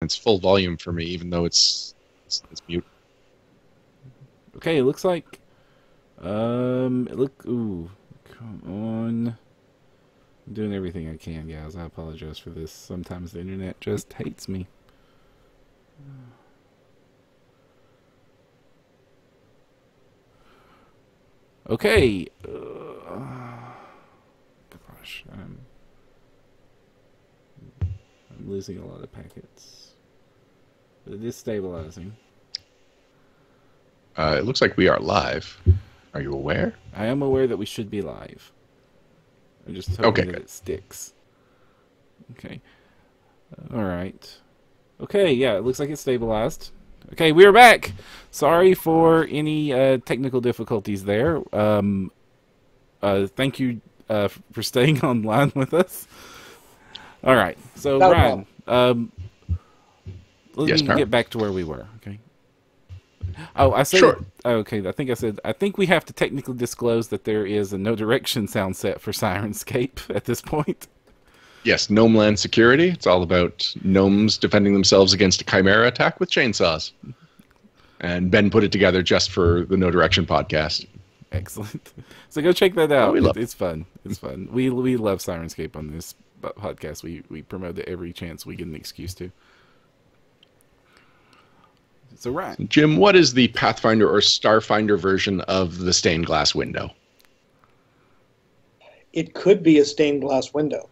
It's full volume for me, even though it's mute. Okay, it looks like. Ooh, come on. I'm doing everything I can, guys. I apologize for this. Sometimes the internet just hates me. Okay. Gosh, I'm losing a lot of packets. But it is stabilizing. It looks like we are live. Are you aware? I am aware that we should be live. I'm just hoping Okay, that good. it sticks. Okay. All right. Okay, yeah, it looks like it's stabilized. Okay, we're back. Sorry for any technical difficulties there. Thank you for staying online with us. All right, so Not a Ryan, let Yes, me Par? get back to where we were. Okay. Oh, I said. Sure. Okay, I think I said. I think we have to technically disclose that there is a no direction sound set for Sirenscape at this point. Yes, Gnome Land Security. It's all about gnomes defending themselves against a chimera attack with chainsaws. And Ben put it together just for the No Direction podcast. Excellent. So go check that Oh, out. we love It's fun. It's fun. We love Sirenscape on this podcast. We promote it every chance we get an excuse to. So Ryan, Jim, what is the Pathfinder or Starfinder version of the stained glass window? It could be a stained glass window.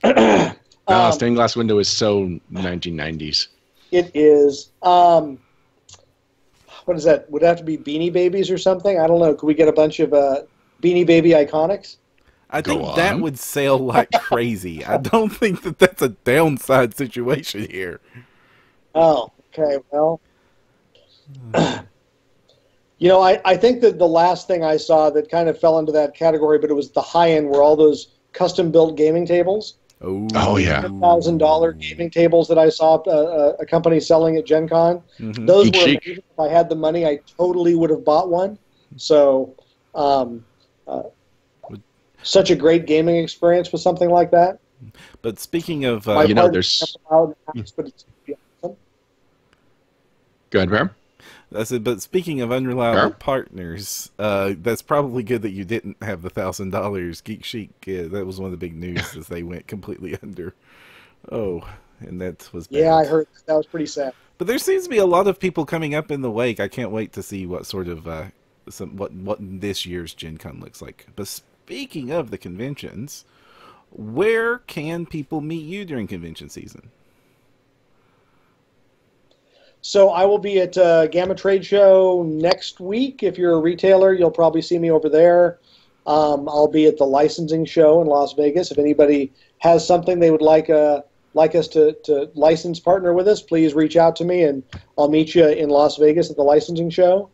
Stained glass window is so 1990s. It is. What is that? Would it have to be Beanie Babies or something? I don't know. Could we get a bunch of Beanie Baby Iconics? I Go think that on. would sell like crazy. I don't think that that's a downside situation here. Oh, okay. Well, I think that the last thing I saw that kind of fell into that category, but it was the high end, were all those custom built gaming tables. Oh, yeah. $1,000 gaming tables that I saw a company selling at Gen Con. Mm-hmm. Those Geek were chic. amazing. If I had the money, I totally would have bought one. So, such a great gaming experience with something like that. But speaking of, My you know, partner there's- never allowed to ask, but it's awesome. Go ahead, Bram. I said, but speaking of unreliable Sure. partners, that's probably good that you didn't have the $1,000. Geek Chic, that was one of the big news as they went completely under. Oh, and that was bad. Yeah, I heard that was pretty sad. But there seems to be a lot of people coming up in the wake. I can't wait to see what sort of what this year's Gen Con looks like. But speaking of the conventions, where can people meet you during convention season? So I will be at Gamma Trade Show next week. If you're a retailer, you'll probably see me over there. I'll be at the licensing show in Las Vegas. If anybody has something they would like us to license partner with us, please reach out to me, and I'll meet you in Las Vegas at the licensing show.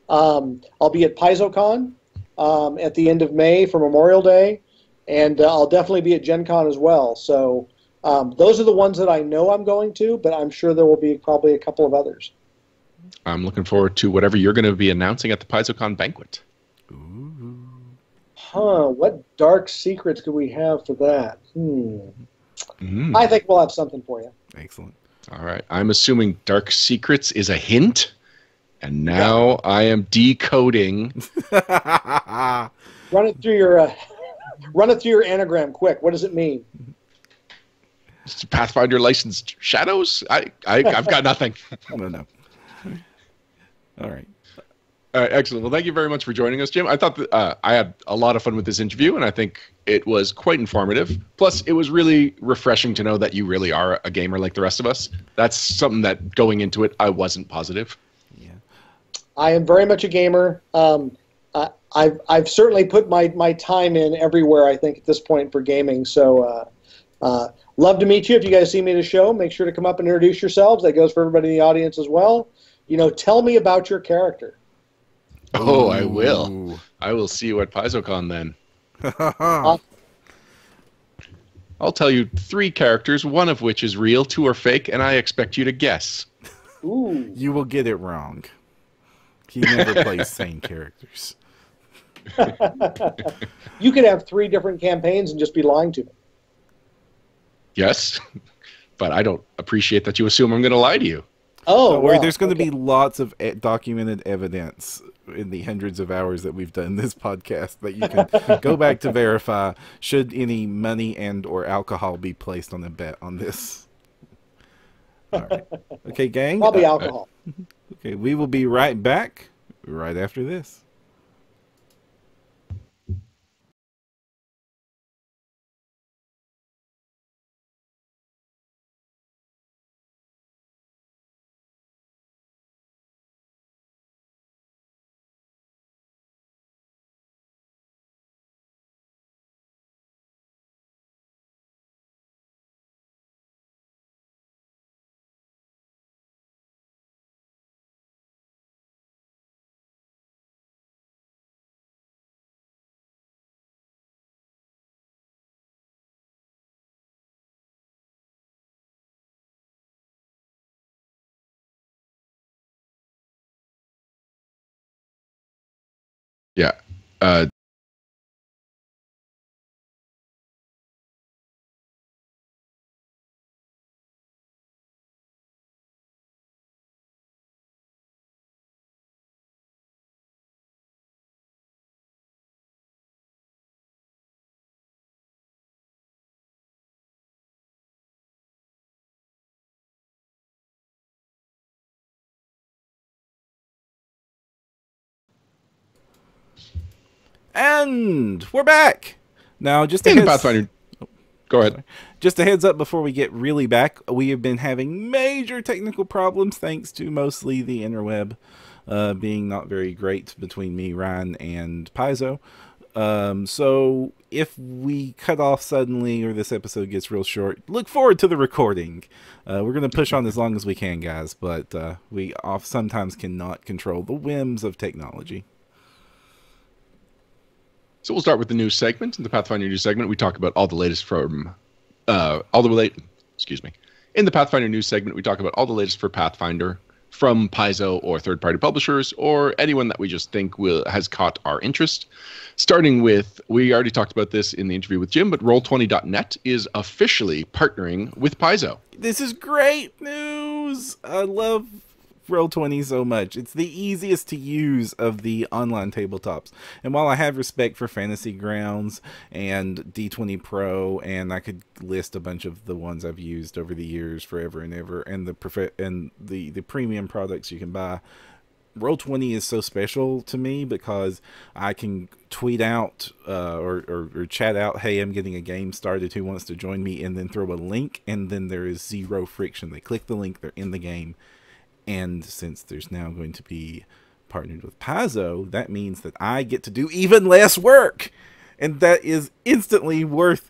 I'll be at PaizoCon at the end of May for Memorial Day, and I'll definitely be at Gen Con as well. So those are the ones that I know I'm going to, but I'm sure there will be probably a couple of others. I'm looking forward to whatever you're going to be announcing at the PaizoCon banquet. What dark secrets do we have for that? Mm. I think we'll have something for you. Excellent. All right. I'm assuming Dark Secrets is a hint. And now I am decoding. Run it through your anagram quick. What does it mean? Pathfinder licensed shadows? I've got nothing. No. All right. All right, excellent. Well, thank you very much for joining us, Jim. I thought that I had a lot of fun with this interview, and I think it was quite informative. Plus, it was really refreshing to know that you really are a gamer like the rest of us. That's something that going into it, I wasn't positive. Yeah. I am very much a gamer. I've certainly put my time in everywhere, I think, at this point for gaming. So love to meet you. If you guys see me at a show, make sure to come up and introduce yourselves. That goes for everybody in the audience as well. Tell me about your character. Oh, I will. Ooh. I will see you at PaizoCon then. Uh, I'll tell you 3 characters, one of which is real, 2 are fake, and I expect you to guess. Ooh. You will get it wrong. He never plays sane characters. You could have 3 different campaigns and just be lying to me. Yes? but I don't appreciate that you assume I'm going to lie to you. Oh, Don't worry, well, there's going to okay. be lots of documented evidence in the hundreds of hours that we've done this podcast that you can go back to verify should any money and or alcohol be placed on a bet on this. All right. Okay, gang. Probably alcohol. Okay, we will be right back right after this. Yeah. Uh, And we're back. Now, just a in the heads Pathfinder. Go ahead. Just a heads up before we get really back, we have been having major technical problems thanks to mostly the interweb being not very great between me, Ryan, and Paizo. So if we cut off suddenly or this episode gets real short, look forward to the recording. We're going to push on as long as we can, guys, but we sometimes cannot control the whims of technology. So we'll start with the news segment. In the Pathfinder news segment, we talk about all the latest from excuse me. In the Pathfinder news segment, we talk about all the latest for Pathfinder from Paizo or third-party publishers or anyone that we just think has caught our interest. Starting with, we already talked about this in the interview with Jim, but Roll20.net is officially partnering with Paizo. This is great news. I love Roll20 so much. It's the easiest to use of the online tabletops. And while I have respect for Fantasy Grounds and D20 Pro, and I could list a bunch of the ones I've used over the years forever and ever, and the premium products you can buy, Roll20 is so special to me because I can tweet out or chat out, hey, I'm getting a game started, who wants to join me, and then throw a link, and then there is zero friction. They click the link, they're in the game. And since there's now going to be partnered with Paizo, that means that I get to do even less work. And that is instantly worth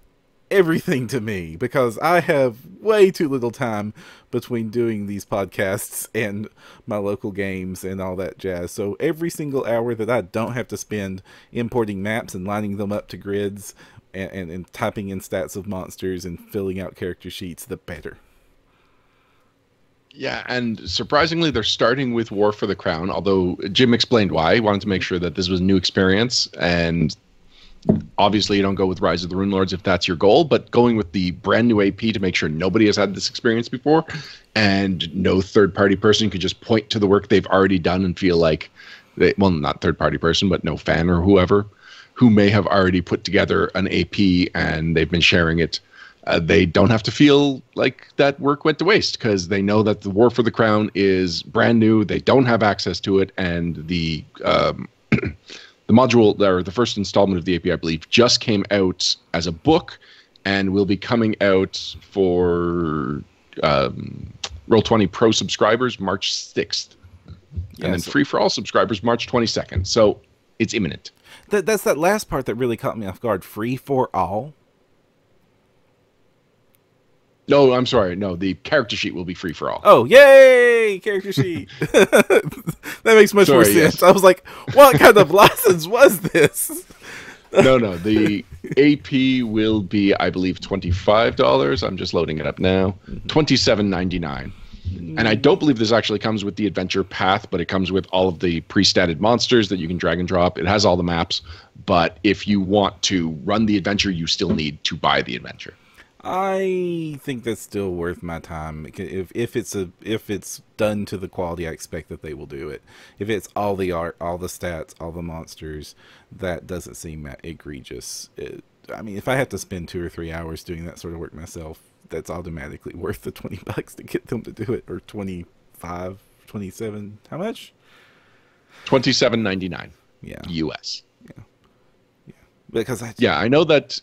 everything to me because I have way too little time between doing these podcasts and my local games and all that jazz. So every single hour that I don't have to spend importing maps and lining them up to grids and typing in stats of monsters and filling out character sheets, the better. Yeah, and surprisingly, they're starting with War for the Crown, although Jim explained why. He wanted to make sure that this was a new experience, and obviously you don't go with Rise of the Runelords if that's your goal, but going with the brand new AP to make sure nobody has had this experience before, and no third-party person could just point to the work they've already done and feel like, well, not third-party person, but no fan or whoever, who may have already put together an AP and they've been sharing it. They don't have to feel like that work went to waste because they know that the War for the Crown is brand new. They don't have access to it, and the the module or the first installment of the AP, I believe, just came out as a book and will be coming out for Roll20 Pro subscribers March 6th, and then free for all subscribers March 22nd. So it's imminent. That's that last part that really caught me off guard. Free for all. No, I'm sorry. No, the character sheet will be free for all. Oh, yay! Character sheet. That makes much more sense. Yes. I was like, what kind of license was this? No. The AP will be, I believe, $25. I'm just loading it up now. $27.99. And I don't believe this actually comes with the adventure path, but it comes with all of the pre-statted monsters that you can drag and drop. It has all the maps. But if you want to run the adventure, you still need to buy the adventure. I think that's still worth my time. If it's done to the quality I expect that they will do it. If it's all the art, all the stats, all the monsters, that doesn't seem that egregious. I mean, if I have to spend 2 or 3 hours doing that sort of work myself, that's automatically worth the $20 to get them to do it, or 25, 27. How much? $27.99. Yeah. US. Yeah. Because I know that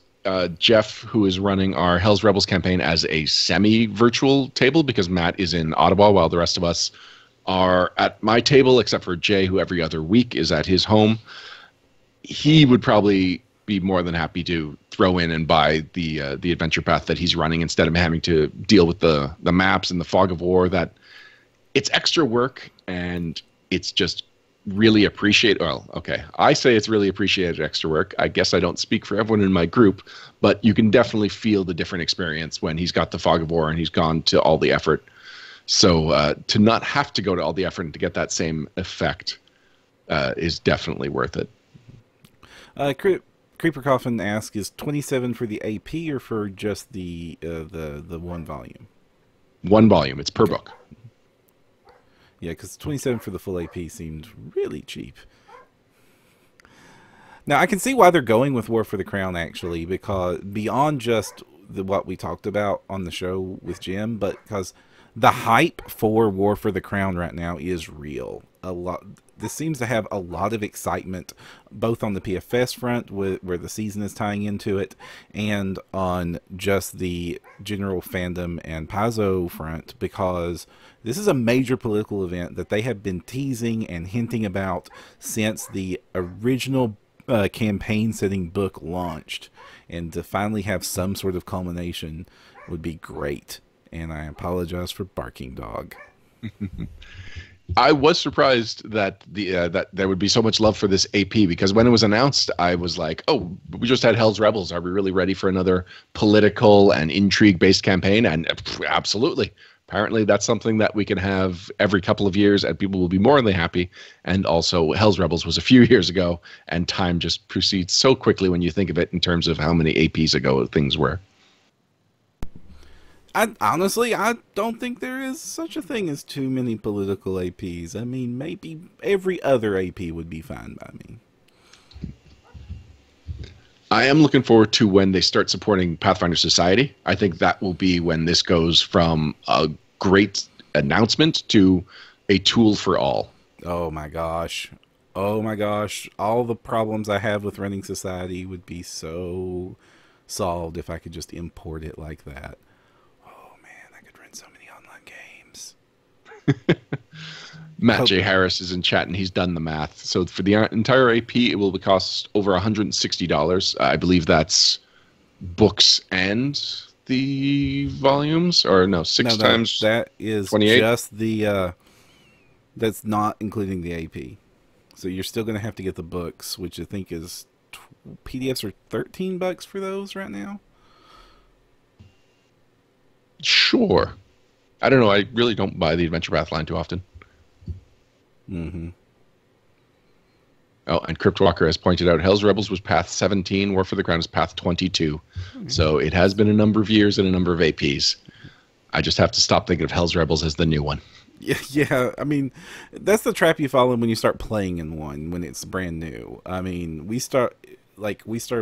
Jeff, who is running our Hell's Rebels campaign as a semi-virtual table, because Matt is in Ottawa while the rest of us are at my table, except for Jay, who every other week is at his home. He would probably be more than happy to throw in and buy the adventure path that he's running instead of having to deal with the maps and the fog of war. That it's extra work, and it's just really appreciate. Well, okay, I say it's really appreciated extra work. I guess I don't speak for everyone in my group, but you can definitely feel the different experience when he's got the fog of war and he's gone to all the effort. So to not have to go to all the effort and to get that same effect is definitely worth it. Creeper Coffin asks, is 27 for the AP or for just the one volume? One volume. It's per book. Yeah, because 27 for the full AP seemed really cheap. Now, I can see why they're going with War for the Crown, actually, because beyond just what we talked about on the show with Jim, but because the hype for War for the Crown right now is real. This seems to have a lot of excitement, both on the PFS front, where the season is tying into it, and on just the general fandom and Paizo front, because this is a major political event that they have been teasing and hinting about since the original campaign-setting book launched, and to finally have some sort of culmination would be great. And I apologize for barking dog. I was surprised that that there would be so much love for this AP, because when it was announced, I was like, "Oh, we just had Hell's Rebels. Are we really ready for another political and intrigue-based campaign?" And absolutely. Apparently, that's something that we can have every couple of years, and people will be more than happy. And also, Hell's Rebels was a few years ago, and time just proceeds so quickly when you think of it in terms of how many APs ago things were. Honestly, I don't think there is such a thing as too many political APs. I mean, maybe every other AP would be fine by me. I am looking forward to when they start supporting Pathfinder Society. I think that will be when this goes from a great announcement to a tool for all. Oh my gosh. Oh my gosh. All the problems I have with running Society would be so solved if I could just import it like that. Oh man, I could run so many online games. Matt J. Harris is in chat, and he's done the math. So for the entire AP, it will cost over $160. I believe that's books and the volumes, or no, six times. That is 28? Just the. That's not including the AP. So you're still going to have to get the books, which I think is PDFs are $13 for those right now. Sure. I don't know. I really don't buy the Adventure Path line too often. Mm-hmm. Oh, and Cryptwalker has pointed out Hell's Rebels was Path 17, War for the Crown is Path 22. Mm-hmm. So it has been a number of years and a number of APs. I just have to stop thinking of Hell's Rebels as the new one. Yeah. I mean, that's the trap you fall in when you start playing in one, when it's brand new. I mean, we started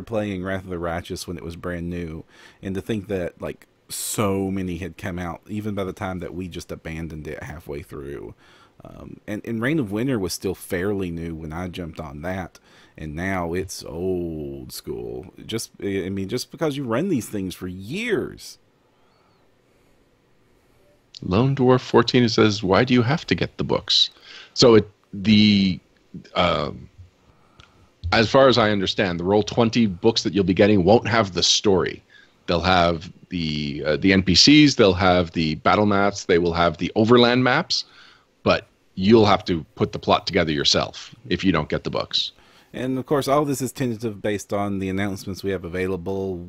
playing Wrath of the Righteous when it was brand new, and to think that so many had come out even by the time that we just abandoned it halfway through. And Reign of Winter was still fairly new when I jumped on that, and now it's old school. Just because you run these things for years. Lone Dwarf 14 says, "Why do you have to get the books?" So as far as I understand, the Roll20 books that you'll be getting won't have the story. They'll have the NPCs, they'll have the battle maps, they will have the overland maps, but you'll have to put the plot together yourself if you don't get the books. And of course, all this is tentative based on the announcements we have available.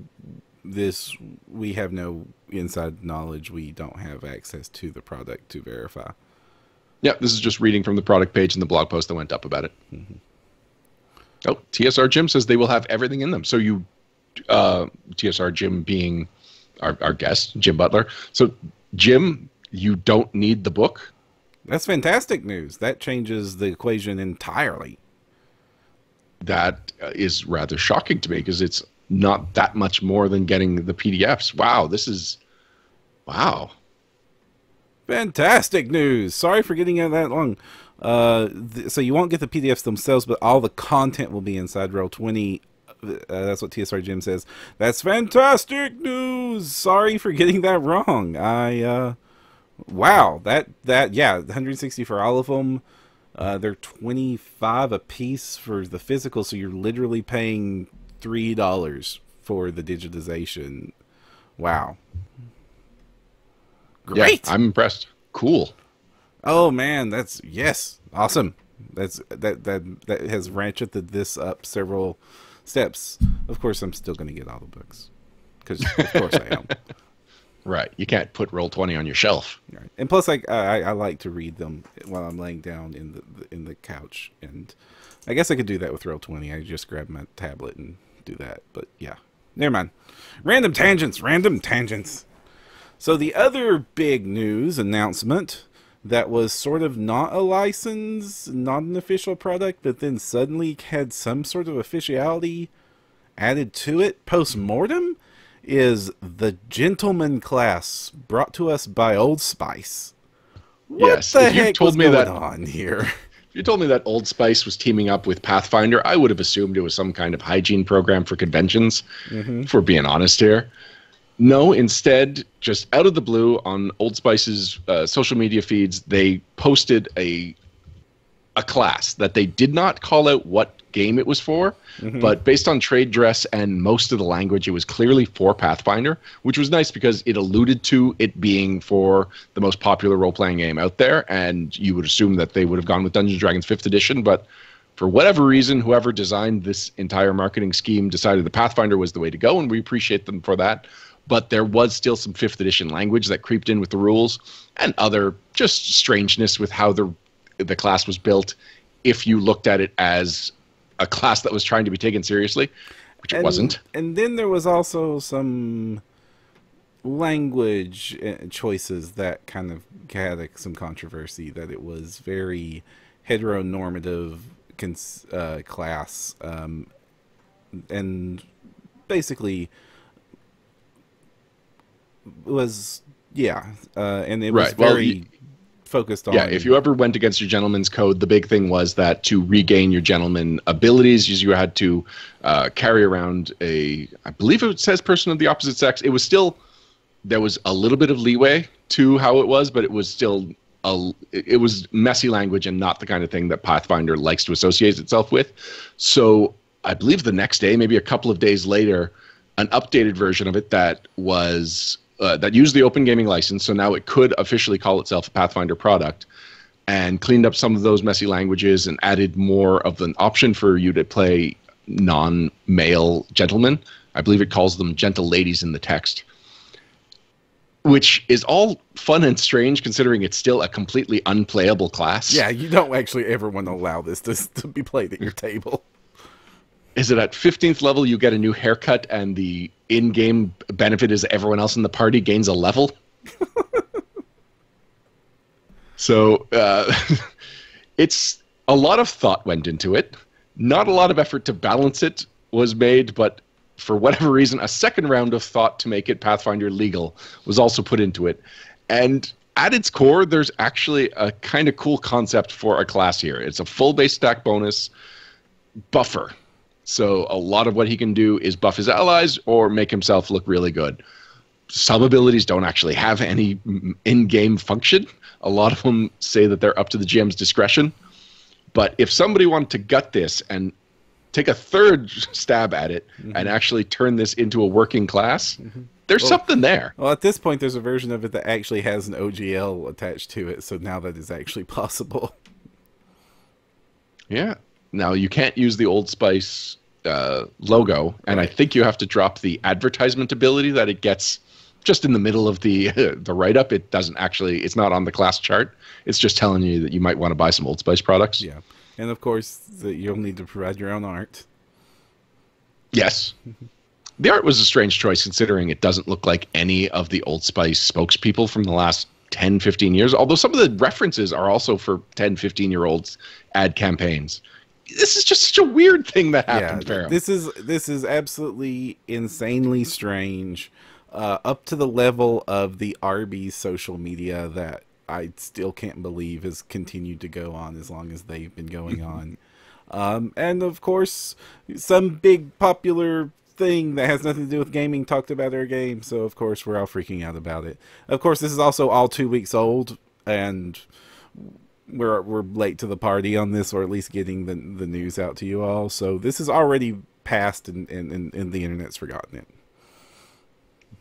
We have no inside knowledge. We don't have access to the product to verify. Yeah, this is just reading from the product page and the blog post that went up about it. Mm-hmm. Oh, TSR Jim says they will have everything in them. So TSR Jim being our guest, Jim Butler. So, Jim, you don't need the book. That's fantastic news. That changes the equation entirely. That is rather shocking to me because it's not that much more than getting the PDFs. Wow. Fantastic news. Sorry for getting out that long. So you won't get the PDFs themselves, but all the content will be inside Roll20. That's what TSR Jim says. That's fantastic news. Sorry for getting that wrong. Wow. Yeah, 160 for all of them. They're $25 a piece for the physical, so you're literally paying $3 for the digitization. Wow. Great. Yeah, I'm impressed. Cool. Oh man, awesome. That has ratcheted this up several steps. Of course, I'm still going to get all the books because of course I am. Right. You can't put Roll20 on your shelf. Right. And plus, I like to read them while I'm laying down in the couch, and I guess I could do that with Roll20. I just grab my tablet and do that. But yeah, never mind. Random tangents. So the other big news announcement that was sort of not a license, not an official product, but then suddenly had some sort of officiality added to it post-mortem is the Gentleman class brought to us by Old Spice. What the heck was going on here? If you told me that Old Spice was teaming up with Pathfinder, I would have assumed it was some kind of hygiene program for conventions, if we're being honest here. No, instead, just out of the blue on Old Spice's social media feeds, they posted a class that they did not call out what game it was for, but based on trade dress and most of the language, it was clearly for Pathfinder, which was nice because it alluded to it being for the most popular role-playing game out there, and you would assume that they would have gone with Dungeons & Dragons 5th edition, but for whatever reason, whoever designed this entire marketing scheme decided the Pathfinder was the way to go, and we appreciate them for that. But there was still some 5th edition language that creeped in with the rules and other just strangeness with how the class was built if you looked at it as a class that was trying to be taken seriously, which it wasn't. And then there was also some language choices that kind of had some controversy, that it was very heteronormative class, and basically was and it was very focused on. Yeah, if you ever went against your gentleman's code, the big thing was that to regain your gentleman abilities, you had to carry around I believe it says person of the opposite sex. It was still, there was a little bit of leeway to how it was, but it was still it was messy language and not the kind of thing that Pathfinder likes to associate itself with. So I believe the next day, maybe a couple of days later, an updated version of it that was that used the open gaming license, so now it could officially call itself a Pathfinder product, and cleaned up some of those messy languages and added more of an option for you to play non-male gentlemen. I believe it calls them gentle ladies in the text, which is all fun and strange considering it's still a completely unplayable class. Yeah, you don't actually ever want to allow this to be played at your table. Is it at 15th level you get a new haircut and the in-game benefit is everyone else in the party gains a level? So it's a lot of thought went into it. Not a lot of effort to balance it was made, but for whatever reason, a second round of thought to make it Pathfinder legal was also put into it. And at its core, there's actually a kind of cool concept for a class here. It's a full base stack bonus buffer. So a lot of what he can do is buff his allies or make himself look really good. Some abilities don't actually have any in-game function. A lot of them say that they're up to the GM's discretion. But if somebody wanted to gut this and take a third stab at it and actually turn this into a working class, there's something there. Well, at this point, there's a version of it that actually has an OGL attached to it, so now that is actually possible. Yeah. Now, you can't use the Old Spice logo, and I think you have to drop the advertisement ability that it gets just in the middle of the write-up. It doesn't actually, it's not on the class chart. It's just telling you that you might want to buy some Old Spice products. Yeah. And of course, you'll need to provide your own art. Yes. The art was a strange choice considering it doesn't look like any of the Old Spice spokespeople from the last 10, 15 years, although some of the references are also for 10, 15-year-olds ad campaigns. This is just such a weird thing that happened, Ferrum. This is absolutely insanely strange, up to the level of the Arby's social media that I still can't believe has continued to go on as long as they've been going on. And of course, some big popular thing that has nothing to do with gaming talked about our game, so of course we're all freaking out about it. Of course, this is also all 2 weeks old, and we're late to the party on this, or at least getting the news out to you all. So this is already past, and the internet's forgotten it.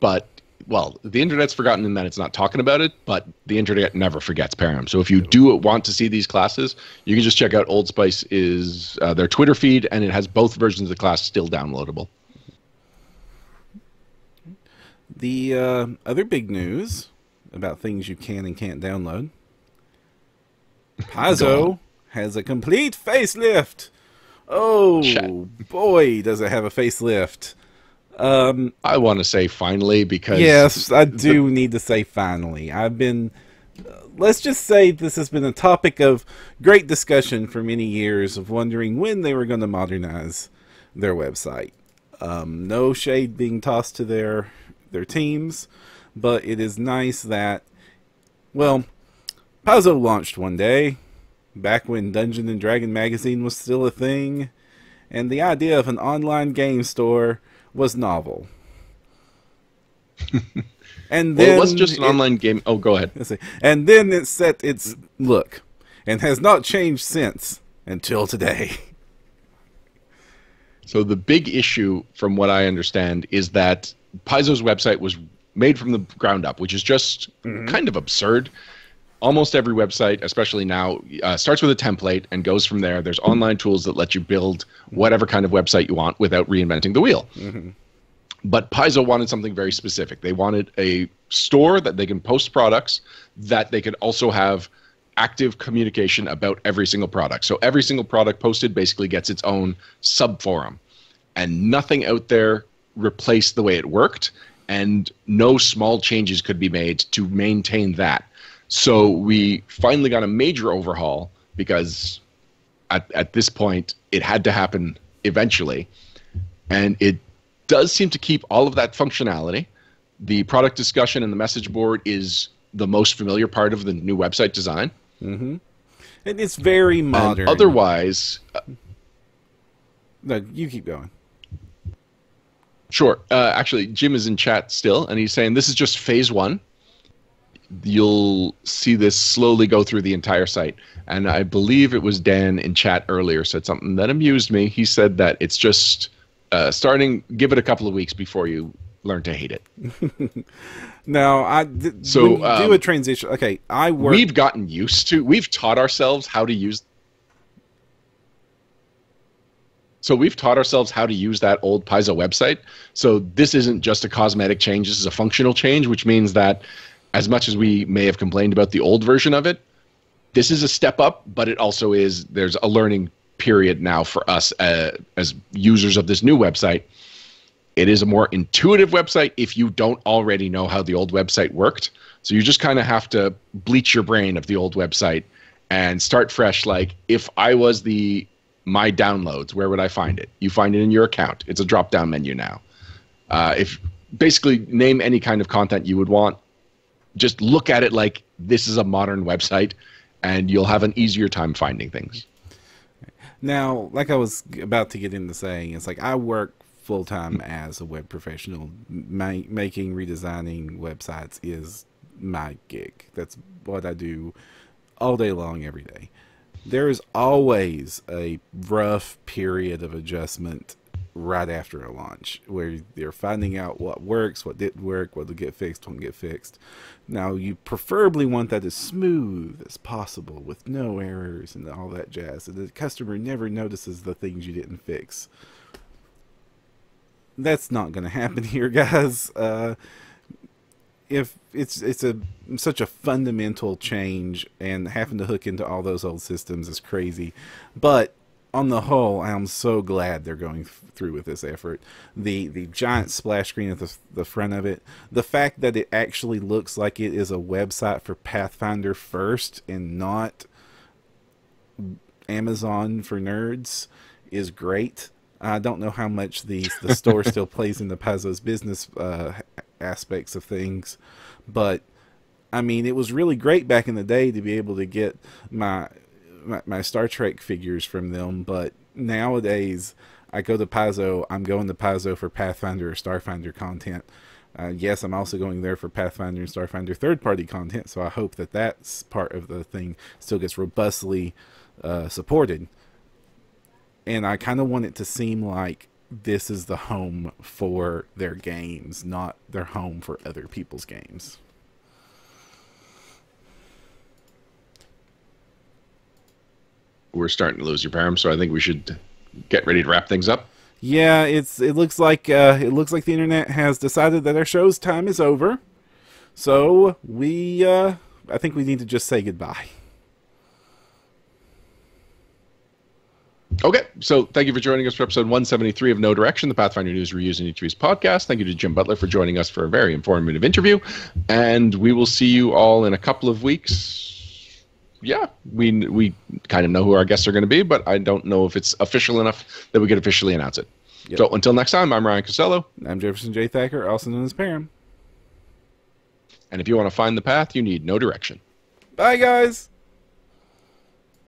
But, well, the internet's forgotten in that it's not talking about it, but the internet never forgets, Param. So if you do want to see these classes, you can just check out Old Spice is their Twitter feed, and it has both versions of the class still downloadable. The other big news about things you can and can't download. Paizo has a complete facelift. Oh, boy, does it have a facelift. I want to say finally, because... Yes, I do need to say finally. I've been... let's just say this has been a topic of great discussion for many years, of wondering when they were going to modernize their website. No shade being tossed to their teams, but it is nice that, well, Paizo launched one day, back when Dungeon and Dragon magazine was still a thing, and the idea of an online game store was novel. And then it was just an online game. Oh, go ahead. And then it set its look, and has not changed since, until today. So the big issue, from what I understand, is that Paizo's website was made from the ground up, which is just kind of absurd. Almost every website, especially now, starts with a template and goes from there. There's online tools that let you build whatever kind of website you want without reinventing the wheel. But Paizo wanted something very specific. They wanted a store that they can post products, that they could also have active communication about every single product. So every single product posted basically gets its own sub-forum. And nothing out there replaced the way it worked, and no small changes could be made to maintain that. So we finally got a major overhaul, because at this point it had to happen eventually, and it does seem to keep all of that functionality. The product discussion and the message board is the most familiar part of the new website design. And it's very modern. And otherwise... no, you keep going. Sure. Actually, Jim is in chat still, and he's saying this is just phase 1. You'll see this slowly go through the entire site. And I believe it was Dan in chat earlier said something that amused me. He said that it's just starting, give it a couple of weeks before you learn to hate it. Now, do a transition. Okay, we've gotten used to, we've taught ourselves how to use... So we've taught ourselves how to use that old Paizo website. So this isn't just a cosmetic change. This is a functional change, which means that as much as we may have complained about the old version of it, this is a step up, but it also is, there's a learning period now for us as users of this new website. It is a more intuitive website if you don't already know how the old website worked. So you just kind of have to bleach your brain of the old website and start fresh. Like, if I was my downloads, where would I find it? You find it in your account. It's a drop-down menu now. If basically name any kind of content you would want, just look at it like this is a modern website, and you'll have an easier time finding things. Now, like I was about to get into saying, it's like I work full-time as a web professional. Making, redesigning websites is my gig. That's what I do all day long, every day. There is always a rough period of adjustment right after a launch, where they're finding out what works, what didn't work, what will get fixed, what won't get fixed. Now, you preferably want that as smooth as possible, with no errors and all that jazz, so the customer never notices the things you didn't fix. That's not going to happen here, guys. If it's such a fundamental change, and having to hook into all those old systems is crazy. But on the whole, I'm so glad they're going through with this effort. The giant splash screen at the front of it, the fact that it actually looks like it is a website for Pathfinder first and not Amazon for nerds is great. I don't know how much the store still plays into Paizo's business aspects of things, but I mean, it was really great back in the day to be able to get my Star Trek figures from them, but nowadays I go to Paizo, I'm going to Paizo for Pathfinder or Starfinder content. Yes, I'm also going there for Pathfinder and Starfinder third-party content, so I hope that that's part of the thing still gets robustly supported. And I kind of want it to seem like this is the home for their games, not their home for other people's games. We're starting to lose your Param, so I think we should get ready to wrap things up. Yeah, it looks like the internet has decided that our show's time is over. So I think we need to just say goodbye. Okay, so thank you for joining us for episode 173 of No Direction, the Pathfinder News Reviews and Interviews podcast. Thank you to Jim Butler for joining us for a very informative interview, and we will see you all in a couple of weeks. Yeah, we kind of know who our guests are going to be, but I don't know if it's official enough that we could officially announce it. Yep. So until next time, I'm Ryan Costello. I'm Jefferson J. Thacker, also known as Param. And if you want to find the path, you need no direction. Bye, guys.